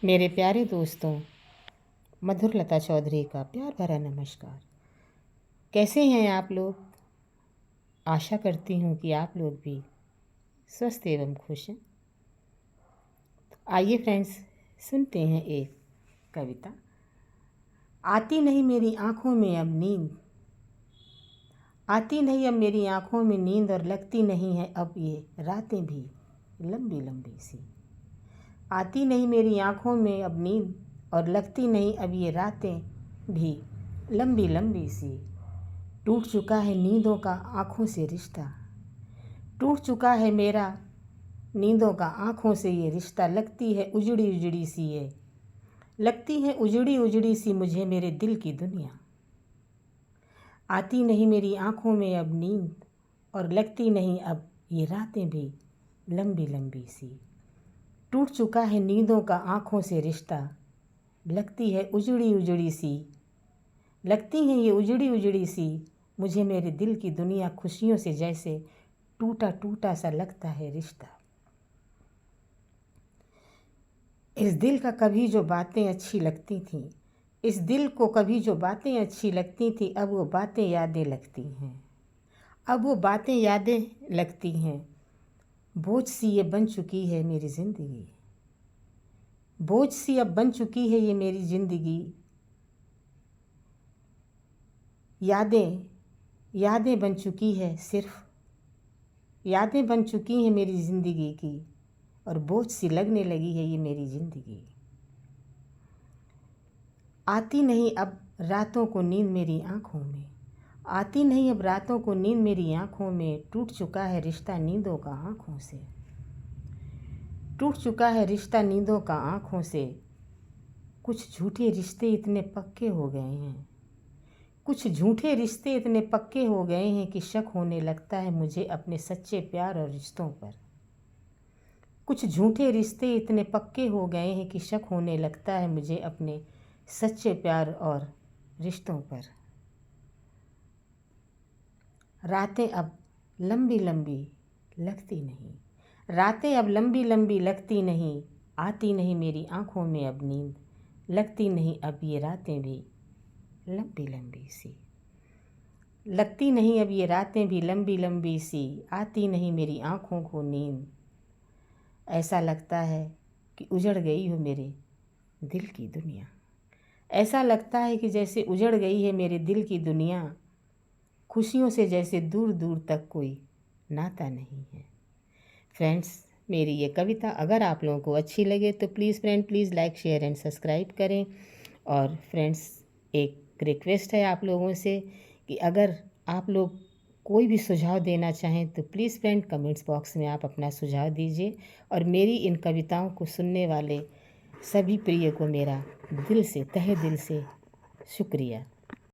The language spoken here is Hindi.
मेरे प्यारे दोस्तों, मधुरलता चौधरी का प्यार भरा नमस्कार। कैसे हैं आप लोग? आशा करती हूँ कि आप लोग भी स्वस्थ एवं खुश हैं। आइए फ्रेंड्स, सुनते हैं एक कविता। आती नहीं मेरी आँखों में अब नींद, आती नहीं अब मेरी आँखों में नींद, और लगती नहीं है अब ये रातें भी लंबी लंबी सी। आती नहीं मेरी आँखों में अब नींद, और लगती नहीं अब ये रातें भी लंबी लंबी सी। टूट चुका है नींदों का आँखों से रिश्ता, टूट चुका है मेरा नींदों का आँखों से ये रिश्ता। लगती है उजड़ी उजड़ी सी ये, लगती है उजड़ी उजड़ी सी मुझे मेरे दिल की दुनिया। आती नहीं मेरी आँखों में अब नींद, और लगती नहीं अब ये रातें भी लंबी लंबी सी। टूट चुका है नींदों का आँखों से रिश्ता, लगती है उजड़ी उजड़ी सी, लगती है ये उजड़ी उजड़ी सी मुझे मेरे दिल की दुनिया। खुशियों से जैसे टूटा टूटा सा लगता है रिश्ता। इस दिल का कभी जो बातें अच्छी लगती थीं, इस दिल को कभी जो बातें अच्छी लगती थी, अब वो बातें यादें लगती हैं, अब वो बातें यादें लगती हैं। बोझ सी ये बन चुकी है मेरी ज़िंदगी, बोझ सी अब बन चुकी है ये मेरी ज़िंदगी। यादें यादें बन चुकी है, सिर्फ यादें बन चुकी हैं मेरी ज़िंदगी की, और बोझ सी लगने लगी है ये मेरी ज़िंदगी। आती नहीं अब रातों को नींद मेरी आँखों में, आती नहीं अब रातों को नींद मेरी आँखों में। टूट चुका है रिश्ता नींदों का आँखों से, टूट चुका है रिश्ता नींदों का आँखों से। कुछ झूठे रिश्ते इतने पक्के हो गए हैं, कुछ झूठे रिश्ते इतने पक्के हो गए हैं कि शक होने लगता है मुझे अपने सच्चे प्यार और रिश्तों पर। कुछ झूठे रिश्ते इतने पक्के हो गए हैं कि शक होने लगता है मुझे अपने सच्चे प्यार और रिश्तों पर। रातें अब लंबी लंबी लगती नहीं, रातें अब लंबी लंबी लगती नहीं। आती नहीं मेरी आँखों में अब नींद, लगती नहीं अब ये रातें भी लंबी लंबी सी। लगती नहीं अब ये रातें भी लंबी लंबी सी। आती नहीं मेरी आँखों को नींद, ऐसा लगता है कि उजड़ गई हो मेरे दिल की दुनिया। ऐसा लगता है कि जैसे उजड़ गई है मेरे दिल की दुनिया। खुशियों से जैसे दूर दूर तक कोई नाता नहीं है। फ्रेंड्स, मेरी ये कविता अगर आप लोगों को अच्छी लगे तो please like share and subscribe करें। और फ्रेंड्स, एक रिक्वेस्ट है आप लोगों से कि अगर आप लोग कोई भी सुझाव देना चाहें तो प्लीज़ फ्रेंड कमेंट्स बॉक्स में आप अपना सुझाव दीजिए। और मेरी इन कविताओं को सुनने वाले सभी प्रिय को मेरा दिल से, तहे दिल से शुक्रिया।